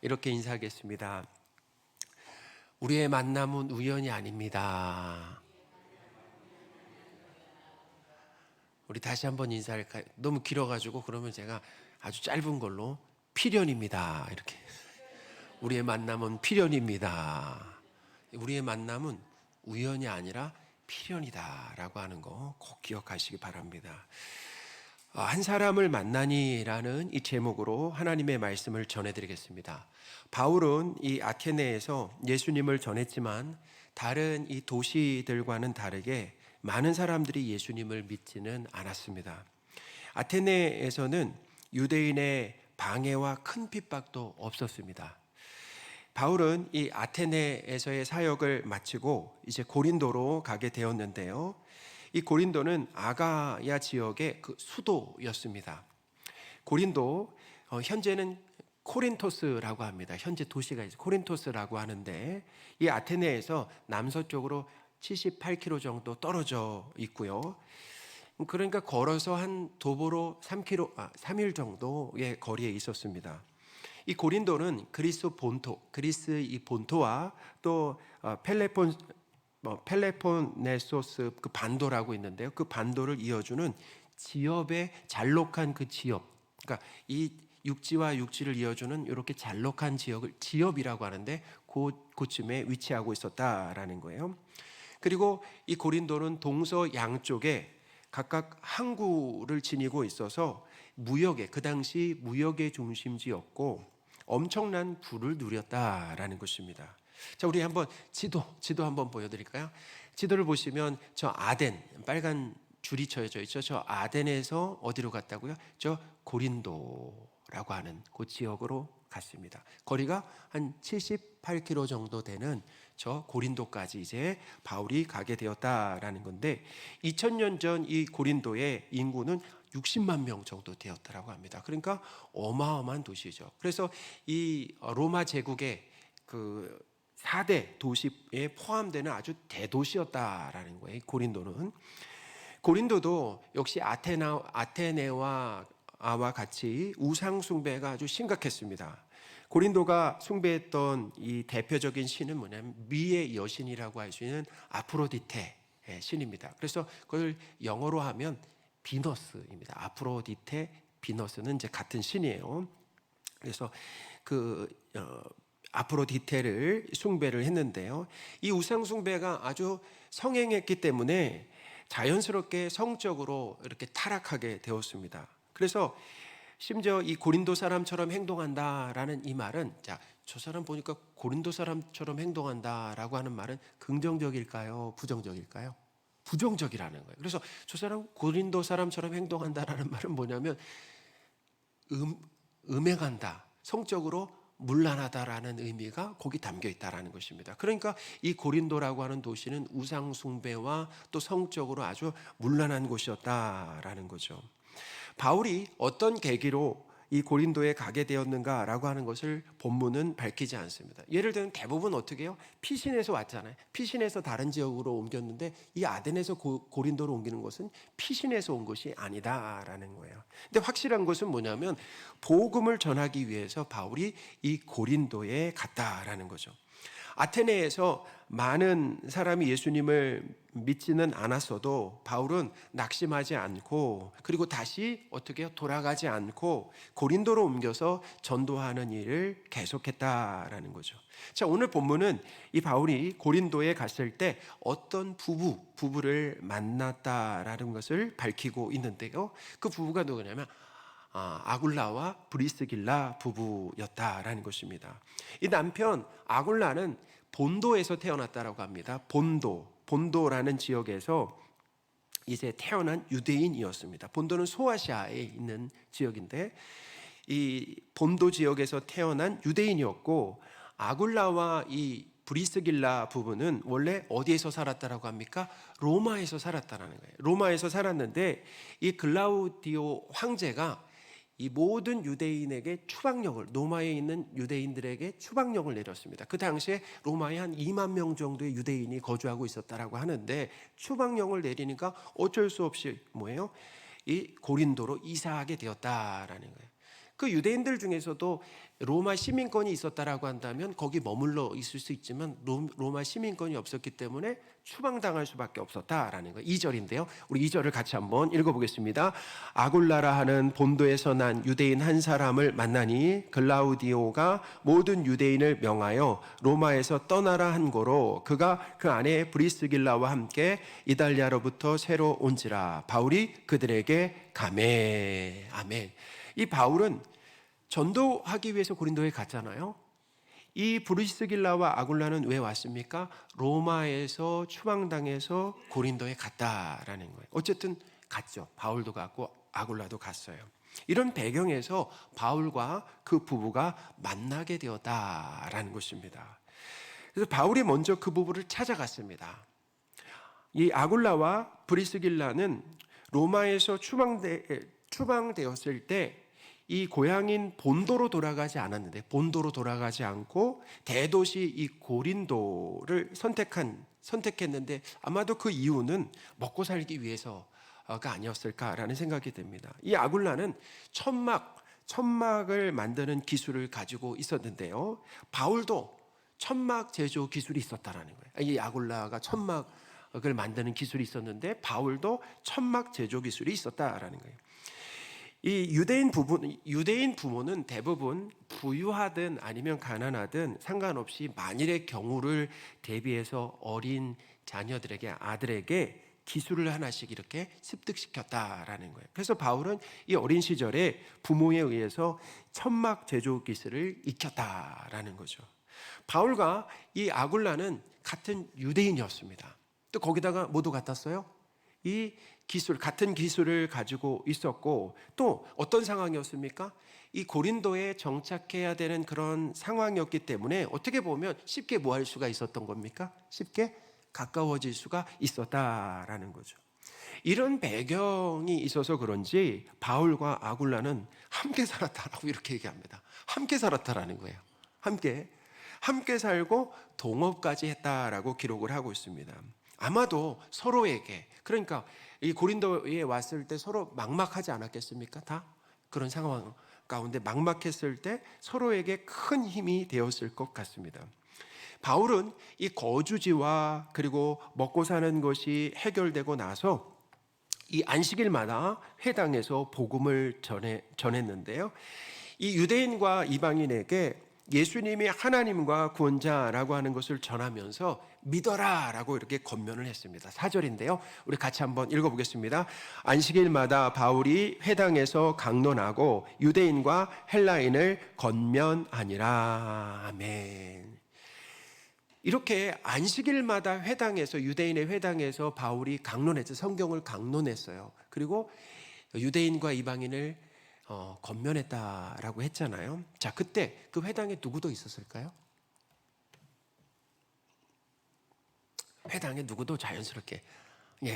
이렇게 인사하겠습니다. 우리의 만남은 우연이 아닙니다. 우리 다시 한번 인사할까요? 너무 길어가지고 그러면 제가 아주 짧은 걸로 필연입니다. 이렇게. 우리의 만남은 필연입니다. 우리의 만남은 우연이 아니라 필연이다라고 하는 거 꼭 기억하시기 바랍니다. 한 사람을 만나니라는 이 제목으로 하나님의 말씀을 전해드리겠습니다. 바울은 이 아테네에서 예수님을 전했지만 다른 이 도시들과는 다르게 많은 사람들이 예수님을 믿지는 않았습니다. 아테네에서는 유대인의 방해와 큰 핍박도 없었습니다. 바울은 이 아테네에서의 사역을 마치고 이제 고린도로 가게 되었는데요. 이 고린도는 아가야 지역의 그 수도였습니다. 고린도 현재는 코린토스라고 합니다. 현재 도시가 이제 코린토스라고 하는데 이 아테네에서 남서쪽으로 78km 정도 떨어져 있고요. 그러니까 걸어서 한 도보로 3일 정도의 거리에 있었습니다. 이 고린도는 그리스 이 본토와 또 펠레폰네소스 그 반도라고 있는데요. 그 반도를 이어주는 지역의 잘록한 그 지역, 그러니까 이 육지와 육지를 이어주는 이렇게 잘록한 지역을 지역이라고 하는데 그쯤에 위치하고 있었다라는 거예요. 그리고 이 고린도는 동서 양쪽에 각각 항구를 지니고 있어서 그 당시 무역의 중심지였고 엄청난 부를 누렸다라는 것입니다. 자, 우리 한번 지도 한번 보여드릴까요? 지도를 보시면 저 아덴, 빨간 줄이 쳐져 있죠. 저 아덴에서 어디로 갔다고요? 저 고린도라고 하는 그 지역으로 갔습니다. 거리가 한 78km 정도 되는 저 고린도까지 이제 바울이 가게 되었다라는 건데 2000년 전 이 고린도의 인구는 60만 명 정도 되었다라고 합니다. 그러니까 어마어마한 도시죠. 그래서 이 로마 제국의 그 4대 도시에 포함되는 아주 대도시였다라는 거예요. 고린도는. 고린도도 역시 아테네와 같이 우상 숭배가 아주 심각했습니다. 고린도가 숭배했던 이 대표적인 신은 뭐냐면 미의 여신이라고 할 수 있는 아프로디테 신입니다. 그래서 그걸 영어로 하면 비너스입니다. 아프로디테, 비너스는 이제 같은 신이에요. 그래서 아프로디테를 숭배를 했는데요. 이 우상 숭배가 아주 성행했기 때문에 자연스럽게 성적으로 이렇게 타락하게 되었습니다. 그래서 심지어 이 고린도 사람처럼 행동한다라는 이 말은 저 사람 보니까 고린도 사람처럼 행동한다라고 하는 말은 긍정적일까요? 부정적일까요? 부정적이라는 거예요. 그래서 저 사람 고린도 사람처럼 행동한다라는 말은 뭐냐면 음행한다, 성적으로 문란하다라는 의미가 거기 담겨 있다라는 것입니다. 그러니까 이 고린도라고 하는 도시는 우상 숭배와 또 성적으로 아주 문란한 곳이었다라는 거죠. 바울이 어떤 계기로 이 고린도에 가게 되었는가라고 하는 것을 본문은 밝히지 않습니다. 예를 들면 대부분 어떻게 해요? 피신에서 왔잖아요. 피신에서 다른 지역으로 옮겼는데 이 아덴에서 고린도로 옮기는 것은 피신에서 온 것이 아니다라는 거예요. 근데 확실한 것은 뭐냐면 복음을 전하기 위해서 바울이 이 고린도에 갔다라는 거죠. 아테네에서 많은 사람이 예수님을 믿지는 않았어도 바울은 낙심하지 않고 그리고 다시 어떻게 해요? 돌아가지 않고 고린도로 옮겨서 전도하는 일을 계속했다라는 거죠. 자, 오늘 본문은 이 바울이 고린도에 갔을 때 어떤 부부를 만났다라는 것을 밝히고 있는데요. 그 부부가 누구냐면 아굴라와 브리스길라 부부였다라는 것입니다. 이 남편 아굴라는 본도에서 태어났다라고 합니다. 본도라는 지역에서 이제 태어난 유대인이었습니다. 본도는 소아시아에 있는 지역인데 이 본도 지역에서 태어난 유대인이었고 아굴라와 이 브리스길라 부부는 원래 어디에서 살았다라고 합니까? 로마에서 살았다라는 거예요. 로마에서 살았는데 이 글라우디오 황제가 이 모든 유대인에게 로마에 있는 유대인들에게 추방령을 내렸습니다. 그 당시에 로마에 한 2만 명 정도의 유대인이 거주하고 있었다라고 하는데 추방령을 내리니까 어쩔 수 없이 이 고린도로 이사하게 되었다라는 거예요. 그 유대인들 중에서도 로마 시민권이 있었다라고 한다면 거기 머물러 있을 수 있지만 로마 시민권이 없었기 때문에 추방당할 수밖에 없었다라는 거예요. 2절인데요. 우리 2절을 같이 한번 읽어보겠습니다. 아굴라라 하는 본도에서 난 유대인 한 사람을 만나니 글라우디오가 모든 유대인을 명하여 로마에서 떠나라 한 고로 그가 그 아내 브리스길라와 함께 이달리아로부터 새로 온지라. 바울이 그들에게 가매. 아멘. 이 바울은 전도하기 위해서 고린도에 갔잖아요. 이 브리스길라와 아굴라는 왜 왔습니까? 로마에서 추방당해서 고린도에 갔다라는 거예요. 어쨌든 갔죠. 바울도 갔고 아굴라도 갔어요. 이런 배경에서 바울과 그 부부가 만나게 되었다라는 것입니다. 그래서 바울이 먼저 그 부부를 찾아갔습니다. 이 아굴라와 브리스길라는 로마에서 추방되었을 때 이 고향인 본도로 돌아가지 않았는데, 본도로 돌아가지 않고 대도시 이 고린도를 선택했는데 아마도 그 이유는 먹고 살기 위해서가 아니었을까라는 생각이 듭니다. 이 아굴라는 천막을 만드는 기술을 가지고 있었는데요, 바울도 천막 제조 기술이 있었다라는 거예요. 이 아굴라가 천막을 만드는 기술이 있었는데 바울도 천막 제조 기술이 있었다라는 거예요. 이 유대인 부모는 대부분 부유하든 아니면 가난하든 상관없이 만일의 경우를 대비해서 어린 자녀들에게, 아들에게 기술을 하나씩 이렇게 습득시켰다라는 거예요. 그래서 바울은 이 어린 시절에 부모에 의해서 천막 제조 기술을 익혔다라는 거죠. 바울과 이 아굴라는 같은 유대인이었습니다. 또 거기다가 모두 같았어요. 이 같은 기술을 가지고 있었고, 또 어떤 상황이었습니까? 이 고린도에 정착해야 되는 그런 상황이었기 때문에 어떻게 보면 쉽게 뭐 할 수가 있었던 겁니까? 쉽게 가까워질 수가 있었다라는 거죠. 이런 배경이 있어서 그런지 바울과 아굴라는 함께 살았다라고 이렇게 얘기합니다. 함께 살았다라는 거예요. 함께 살고 동업까지 했다라고 기록을 하고 있습니다. 아마도 서로에게, 그러니까 이 고린도에 왔을 때 서로 막막하지 않았겠습니까? 다 그런 상황 가운데 막막했을 때 서로에게 큰 힘이 되었을 것 같습니다. 바울은 이 거주지와 그리고 먹고 사는 것이 해결되고 나서 이 안식일마다 회당에서 복음을 전했는데요, 이 유대인과 이방인에게 예수님이 하나님과 구원자라고 하는 것을 전하면서 믿어라라고 이렇게 권면을 했습니다. 4절인데요. 우리 같이 한번 읽어보겠습니다. 안식일마다 바울이 회당에서 강론하고 유대인과 헬라인을 권면하니라. 아멘. 이렇게 안식일마다 유대인의 회당에서 바울이 강론했죠. 성경을 강론했어요. 그리고 유대인과 이방인을 권면했다라고 했잖아요. 자, 그때 그 회당에 누구도 있었을까요? 회당에 누구도 자연스럽게,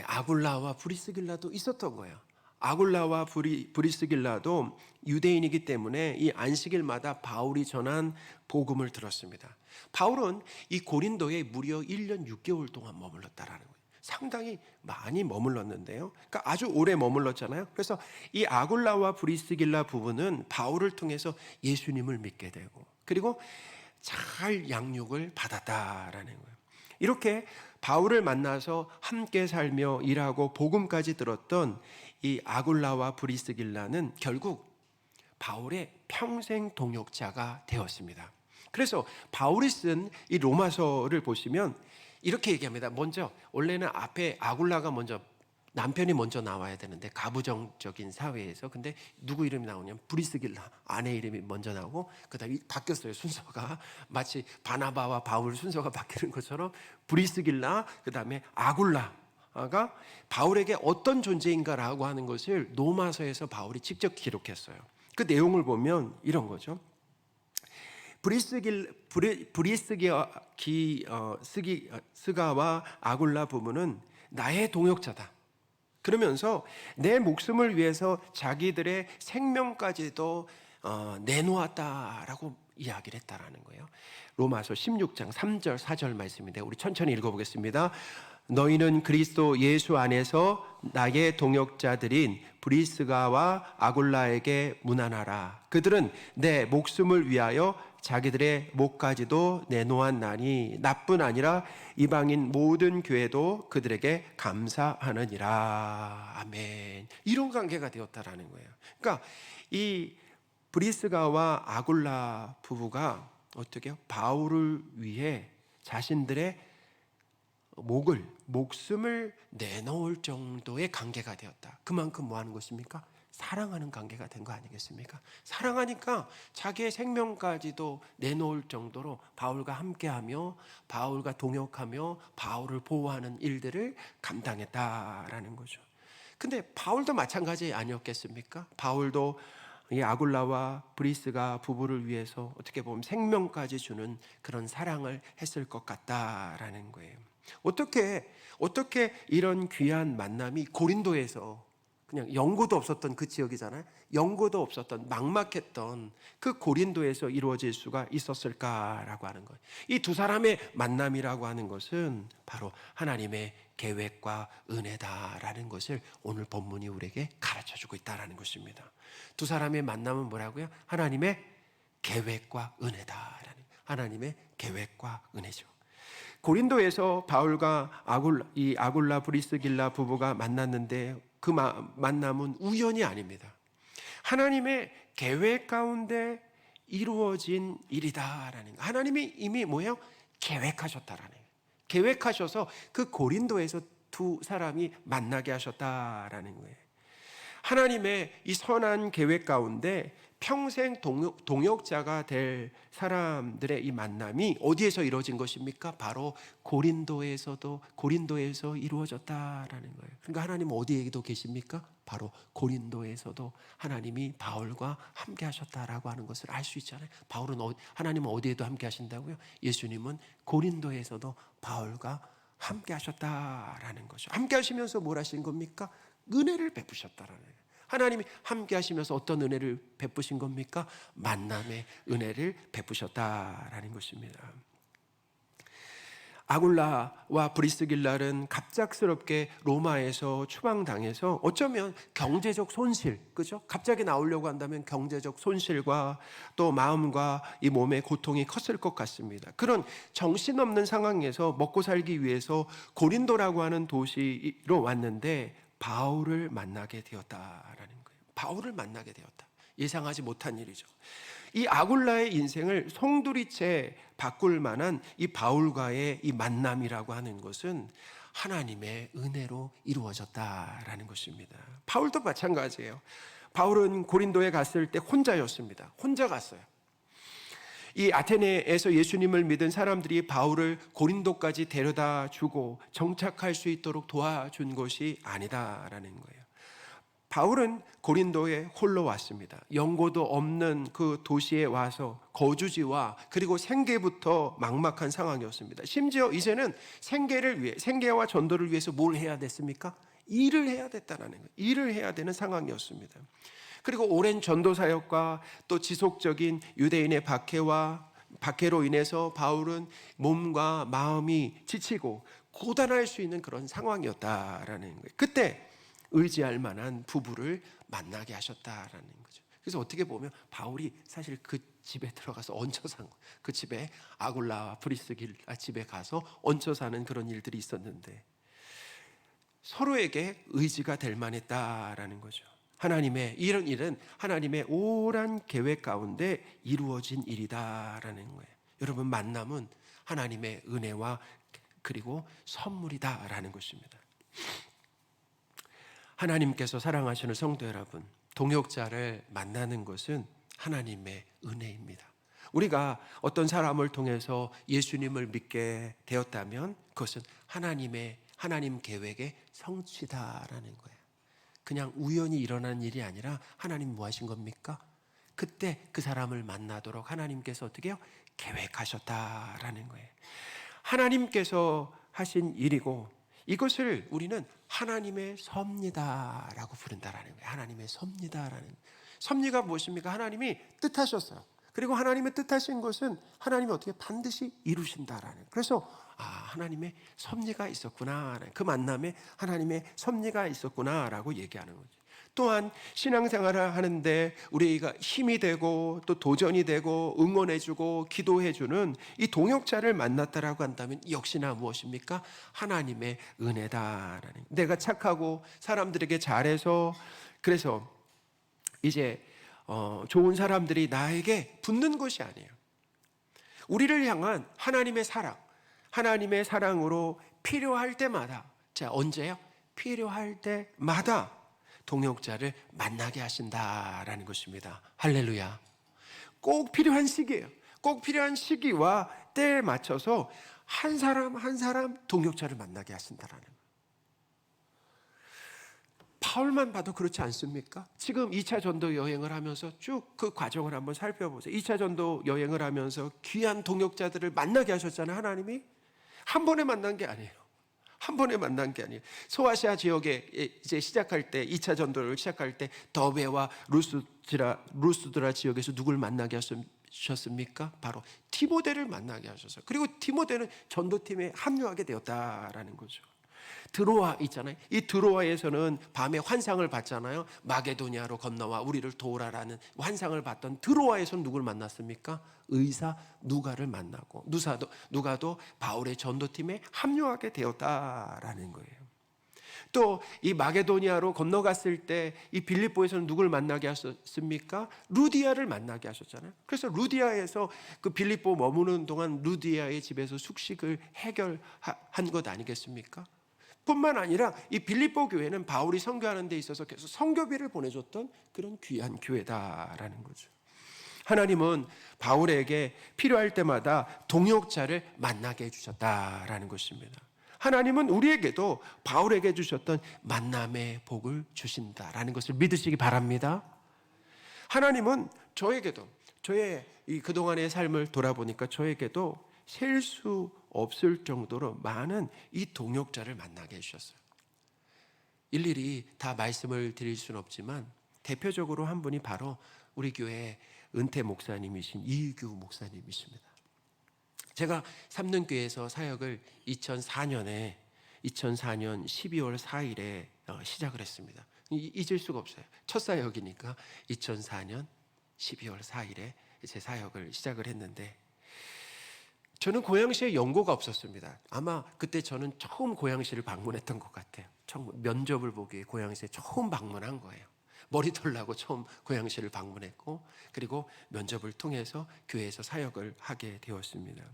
아굴라와 브리스길라도 있었던 거예요. 아굴라와 브리스길라도 유대인이기 때문에 이 안식일마다 바울이 전한 복음을 들었습니다. 바울은 이 고린도에 무려 1년 6개월 동안 머물렀다라는 거예요. 상당히 많이 머물렀는데요, 그러니까 아주 오래 머물렀잖아요. 그래서 이 아굴라와 브리스길라 부부는 바울을 통해서 예수님을 믿게 되고, 그리고 잘 양육을 받았다라는 거예요. 이렇게 바울을 만나서 함께 살며 일하고 복음까지 들었던 이 아굴라와 브리스길라는 결국 바울의 평생 동역자가 되었습니다. 그래서 바울이 쓴 이 로마서를 보시면 이렇게 얘기합니다. 먼저 원래는 앞에 아굴라가 남편이 먼저 나와야 되는데, 가부장적인 사회에서. 근데 누구 이름이 나오냐면 브리스길라, 아내 이름이 먼저 나오고, 그다음에 바뀌었어요, 순서가. 마치 바나바와 바울 순서가 바뀌는 것처럼 브리스길라, 그다음에 아굴라가 바울에게 어떤 존재인가라고 하는 것을 로마서에서 바울이 직접 기록했어요. 그 내용을 보면 이런 거죠. 스가와 아굴라 부부는 나의 동역자다. 그러면서 내 목숨을 위해서 자기들의 생명까지도 내놓았다라고 이야기를 했다라는 거예요. 로마서 16장 3절 4절 말씀인데 우리 천천히 읽어보겠습니다. 너희는 그리스도 예수 안에서 나의 동역자들인 브리스가와 아굴라에게 문안하라. 그들은 내 목숨을 위하여 자기들의 목까지도 내놓았나니 나뿐 아니라 이방인 모든 교회도 그들에게 감사하느니라. 아멘. 이런 관계가 되었다라는 거예요. 그러니까 이 브리스가와 아굴라 부부가 어떻게 해요? 바울을 위해 자신들의 목숨을 내놓을 정도의 관계가 되었다. 그만큼 뭐 하는 것입니까? 사랑하는 관계가 된 거 아니겠습니까? 사랑하니까 자기의 생명까지도 내놓을 정도로 바울과 함께하며 바울과 동역하며 바울을 보호하는 일들을 감당했다라는 거죠. 근데 바울도 마찬가지 아니었겠습니까? 바울도 이 아굴라와 브리스가 부부를 위해서 어떻게 보면 생명까지 주는 그런 사랑을 했을 것 같다라는 거예요. 어떻게 이런 귀한 만남이 고린도에서 그냥 연고도 없었던 그 지역이잖아요. 연고도 없었던 막막했던 그 고린도에서 이루어질 수가 있었을까라고 하는 거예요. 이 두 사람의 만남이라고 하는 것은 바로 하나님의 계획과 은혜다라는 것을 오늘 본문이 우리에게 가르쳐주고 있다라는 것입니다. 두 사람의 만남은 뭐라고요? 하나님의 계획과 은혜다라는, 하나님의 계획과 은혜죠. 고린도에서 바울과 아굴라 브리스길라 부부가 만났는데 그 만남은 우연이 아닙니다. 하나님의 계획 가운데 이루어진 일이다라는 거. 하나님이 이미 뭐예요? 계획하셨다라는 거예요. 계획하셔서 그 고린도에서 두 사람이 만나게 하셨다라는 거예요. 하나님의 이 선한 계획 가운데 평생 동역자가 될 사람들의 이 만남이 어디에서 이루어진 것입니까? 바로 고린도에서 이루어졌다라는 거예요. 그러니까 하나님은 어디에도 계십니까? 바로 고린도에서도 하나님이 바울과 함께 하셨다라고 하는 것을 알 수 있잖아요. 하나님은 어디에도 함께 하신다고요? 예수님은 고린도에서도 바울과 함께 하셨다라는 거죠. 함께 하시면서 뭘 하신 겁니까? 은혜를 베푸셨다라는 거예요. 하나님이 함께 하시면서 어떤 은혜를 베푸신 겁니까? 만남의 은혜를 베푸셨다라는 것입니다. 아굴라와 브리스길라는 갑작스럽게 로마에서 추방당해서 어쩌면 경제적 손실, 그죠? 갑자기 나오려고 한다면 경제적 손실과 또 마음과 이 몸의 고통이 컸을 것 같습니다. 그런 정신없는 상황에서 먹고 살기 위해서 고린도라고 하는 도시로 왔는데 바울을 만나게 되었다라는 거예요. 바울을 만나게 되었다. 예상하지 못한 일이죠. 이 아굴라의 인생을 송두리째 바꿀 만한 이 바울과의 이 만남이라고 하는 것은 하나님의 은혜로 이루어졌다라는 것입니다. 바울도 마찬가지예요. 바울은 고린도에 갔을 때 혼자였습니다. 혼자 갔어요. 이 아테네에서 예수님을 믿은 사람들이 바울을 고린도까지 데려다 주고 정착할 수 있도록 도와준 것이 아니다라는 거예요. 바울은 고린도에 홀로 왔습니다. 연고도 없는 그 도시에 와서 거주지와 그리고 생계부터 막막한 상황이었습니다. 심지어 이제는 생계와 전도를 위해서 뭘 해야 됐습니까? 일을 해야 됐다는 거예요. 일을 해야 되는 상황이었습니다. 그리고 오랜 전도 사역과 또 지속적인 유대인의 박해로 인해서 바울은 몸과 마음이 지치고 고단할 수 있는 그런 상황이었다라는 거예요. 그때 의지할 만한 부부를 만나게 하셨다라는 거죠. 그래서 어떻게 보면 바울이 사실 그 집에 들어가서 얹혀 산 거예요. 그 집에 아굴라와 브리스길라 집에 가서 얹혀 사는 그런 일들이 있었는데 서로에게 의지가 될 만했다라는 거죠. 하나님의 이런 일은 하나님의 오랜 계획 가운데 이루어진 일이다라는 거예요. 여러분, 만남은 하나님의 은혜와 그리고 선물이다라는 것입니다. 하나님께서 사랑하시는 성도 여러분, 동역자를 만나는 것은 하나님의 은혜입니다. 우리가 어떤 사람을 통해서 예수님을 믿게 되었다면 그것은 하나님 계획의 성취다라는 거예요. 그냥 우연히 일어난 일이 아니라 하나님 뭐 하신 겁니까? 그때 그 사람을 만나도록 하나님께서 어떻게 해요? 계획하셨다라는 거예요. 하나님께서 하신 일이고 이것을 우리는 하나님의 섭리다라고 부른다라는 거예요. 하나님의 섭리다라는 거예요. 섭리가 무엇입니까? 하나님이 뜻하셨어요. 그리고 하나님의 뜻하신 것은 하나님이 어떻게 반드시 이루신다라는 거예요. 그래서 하나님의 섭리가 있었구나. 그 만남에 하나님의 섭리가 있었구나라고 얘기하는 거죠. 또한 신앙생활을 하는데 우리가 힘이 되고 또 도전이 되고 응원해주고 기도해주는 이 동역자를 만났다라고 한다면 역시나 무엇입니까? 하나님의 은혜다라는. 내가 착하고 사람들에게 잘해서 그래서 이제 좋은 사람들이 나에게 붙는 것이 아니에요. 우리를 향한 하나님의 사랑, 하나님의 사랑으로 필요할 때마다, 자, 언제요? 필요할 때마다 동역자를 만나게 하신다라는 것입니다. 할렐루야. 꼭 필요한 시기예요. 꼭 필요한 시기와 때에 맞춰서 한 사람 한 사람 동역자를 만나게 하신다라는 거예요. 바울만 봐도 그렇지 않습니까? 지금 2차 전도 여행을 하면서 쭉 그 과정을 한번 살펴보세요. 2차 전도 여행을 하면서 귀한 동역자들을 만나게 하셨잖아요. 하나님이 한 번에 만난 게 아니에요. 한 번에 만난 게 아니에요. 소아시아 지역에 이제 시작할 때 2차 전도를 시작할 때 더베와 루스드라 지역에서 누굴 만나게 하셨습니까? 바로 디모데를 만나게 하셨어요. 그리고 디모데는 전도팀에 합류하게 되었다라는 거죠. 드로아 있잖아요. 이 드로아에서는 밤에 환상을 봤잖아요. 마게도니아로 건너와 우리를 도우라라는 환상을 봤던 드로아에서는 누굴 만났습니까? 의사 누가를 만나고 누가도 바울의 전도팀에 합류하게 되었다라는 거예요. 또 이 마게도니아로 건너갔을 때 이 빌립보에서는 누굴 만나게 하셨습니까? 루디아를 만나게 하셨잖아요. 그래서 루디아에서 그 빌립보 머무는 동안 루디아의 집에서 숙식을 해결한 것 아니겠습니까? 뿐만 아니라 이 빌립보 교회는 바울이 선교하는 데 있어서 계속 선교비를 보내줬던 그런 귀한 교회다라는 거죠. 하나님은 바울에게 필요할 때마다 동역자를 만나게 해주셨다라는 것입니다. 하나님은 우리에게도 바울에게 주셨던 만남의 복을 주신다라는 것을 믿으시기 바랍니다. 하나님은 저에게도 저의 이 그동안의 삶을 돌아보니까 저에게도 셀 수 없을 정도로 많은 이 동역자를 만나게 해주셨어요. 일일이 다 말씀을 드릴 수는 없지만 대표적으로 한 분이 바로 우리 교회 은퇴 목사님이신 이규 목사님이십니다. 제가 삼릉교회에서 사역을 2004년 12월 4일에 시작을 했습니다. 잊을 수가 없어요. 첫 사역이니까 2004년 12월 4일에 제 사역을 시작을 했는데 저는 고양시에 연고가 없었습니다. 아마 그때 저는 처음 고양시를 방문했던 것 같아요. 처음 면접을 보기 위해 고양시에 처음 방문한 거예요. 머리 털라고 처음 고양시를 방문했고 그리고 면접을 통해서 교회에서 사역을 하게 되었습니다.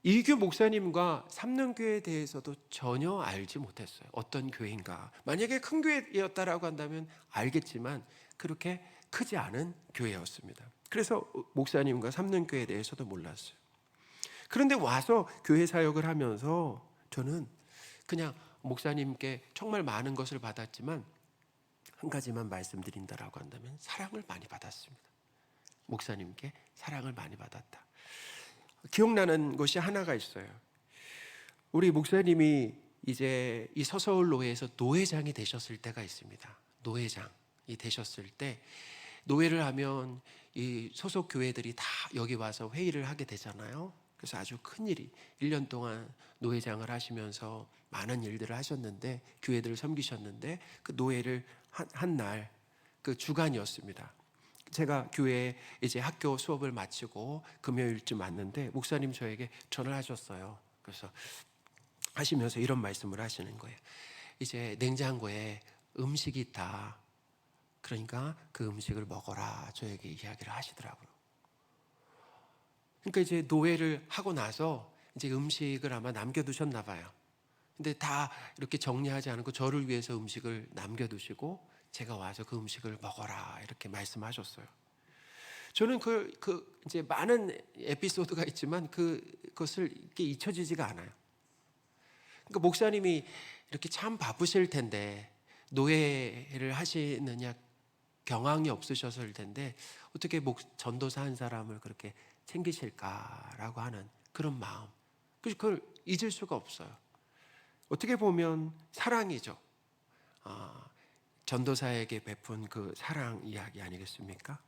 이규 목사님과 삼릉교회에 대해서도 전혀 알지 못했어요. 어떤 교회인가. 만약에 큰 교회였다라고 한다면 알겠지만 그렇게 크지 않은 교회였습니다. 그래서 목사님과 삼릉교회에 대해서도 몰랐어요. 그런데 와서 교회 사역을 하면서 저는 그냥 목사님께 정말 많은 것을 받았지만 한 가지만 말씀드린다라고 한다면 사랑을 많이 받았습니다. 목사님께 사랑을 많이 받았다. 기억나는 것이 하나가 있어요. 우리 목사님이 이제 이 서서울노회에서 노회장이 되셨을 때가 있습니다. 노회장이 되셨을 때 노회를 하면 이 소속 교회들이 다 여기 와서 회의를 하게 되잖아요. 그래서 아주 큰 일이 1년 동안 노회장을 하시면서 많은 일들을 하셨는데 교회들을 섬기셨는데 그 노회를 한 날 그 주간이었습니다. 제가 교회에 이제 학교 수업을 마치고 금요일쯤 왔는데 목사님 저에게 전화를 하셨어요. 그래서 하시면서 이런 말씀을 하시는 거예요. 이제 냉장고에 음식이 있다. 그러니까 그 음식을 먹어라. 저에게 이야기를 하시더라고요. 그러니까 이제 노회를 하고 나서 이제 음식을 아마 남겨두셨나 봐요. 근데 다 이렇게 정리하지 않고 저를 위해서 음식을 남겨두시고 제가 와서 그 음식을 먹어라 이렇게 말씀하셨어요. 저는 이제 많은 에피소드가 있지만 그것을 이렇게 잊혀지지가 않아요. 그러니까 목사님이 이렇게 참 바쁘실 텐데 노예를 하시느냐 경황이 없으셨을 텐데 어떻게 전도사 한 사람을 그렇게 챙기실까라고 하는 그런 마음. 그걸 잊을 수가 없어요. 어떻게 보면 사랑이죠. 전도사에게 베푼 그 사랑 이야기 아니겠습니까?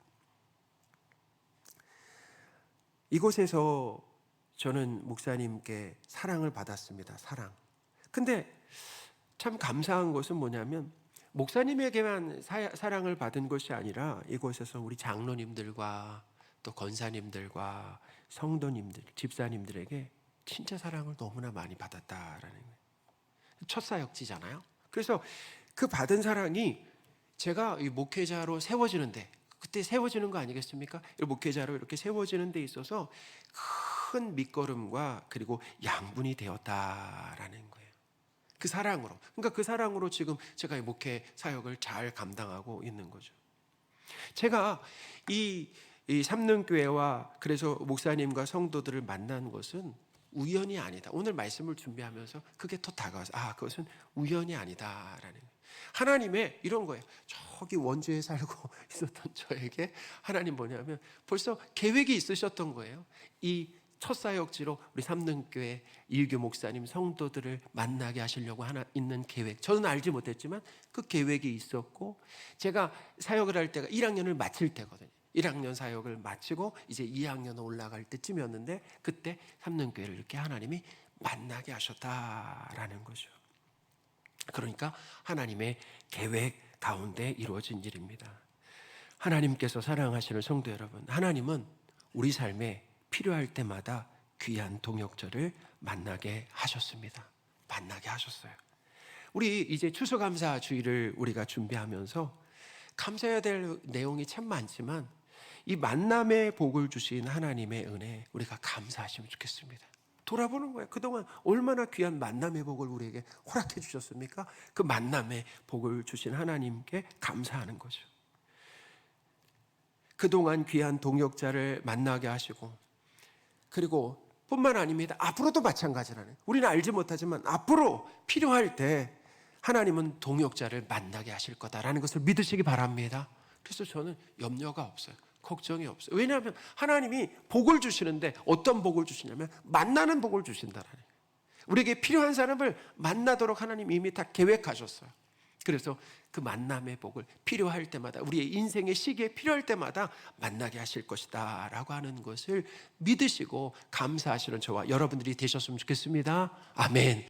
이곳에서 저는 목사님께 사랑을 받았습니다. 사랑. 근데 참 감사한 것은 뭐냐면 목사님에게만 사랑을 받은 것이 아니라 이곳에서 우리 장로님들과 또 권사님들과 성도님들, 집사님들에게 진짜 사랑을 너무나 많이 받았다라는 거예요. 첫 사역지잖아요. 그래서 그 받은 사랑이 제가 이 목회자로 세워지는데, 그때 세워지는 거 아니겠습니까? 목회자로 이렇게 세워지는 데 있어서 큰 밑거름과 그리고 양분이 되었다라는 거예요. 그 사랑으로. 그러니까 그 사랑으로 지금 제가 이 목회 사역을 잘 감당하고 있는 거죠. 제가 이 삼능교회와 그래서 목사님과 성도들을 만난 것은 우연이 아니다. 오늘 말씀을 준비하면서 그게 더 다가와서 그것은 우연이 아니다라는 거예요. 하나님의 이런 거예요. 저기 원주에 살고 있었던 저에게 하나님 뭐냐면 벌써 계획이 있으셨던 거예요. 이 첫 사역지로 우리 삼능교회 일교 목사님 성도들을 만나게 하시려고 있는 계획, 저는 알지 못했지만 그 계획이 있었고, 제가 사역을 할 때가 1학년을 마칠 때거든요. 1학년 사역을 마치고 이제 2학년 올라갈 때쯤이었는데 그때 삼능교회를 이렇게 하나님이 만나게 하셨다라는 거죠. 그러니까 하나님의 계획 가운데 이루어진 일입니다. 하나님께서 사랑하시는 성도 여러분, 하나님은 우리 삶에 필요할 때마다 귀한 동역자를 만나게 하셨습니다. 만나게 하셨어요. 우리 이제 추수감사 주일을 우리가 준비하면서 감사해야 될 내용이 참 많지만 이 만남의 복을 주신 하나님의 은혜 우리가 감사하시면 좋겠습니다. 돌아보는 거예요. 그동안 얼마나 귀한 만남의 복을 우리에게 허락해 주셨습니까? 그 만남의 복을 주신 하나님께 감사하는 거죠. 그동안 귀한 동역자를 만나게 하시고, 그리고 뿐만 아닙니다. 앞으로도 마찬가지라는, 우리는 알지 못하지만 앞으로 필요할 때 하나님은 동역자를 만나게 하실 거다라는 것을 믿으시기 바랍니다. 그래서 저는 염려가 없어요. 걱정이 없어요. 왜냐하면 하나님이 복을 주시는데 어떤 복을 주시냐면 만나는 복을 주신다라는 거예요. 우리에게 필요한 사람을 만나도록 하나님 이미 다 계획하셨어요. 그래서 그 만남의 복을 필요할 때마다, 우리의 인생의 시기에 필요할 때마다 만나게 하실 것이다 라고 하는 것을 믿으시고 감사하시는 저와 여러분들이 되셨으면 좋겠습니다. 아멘.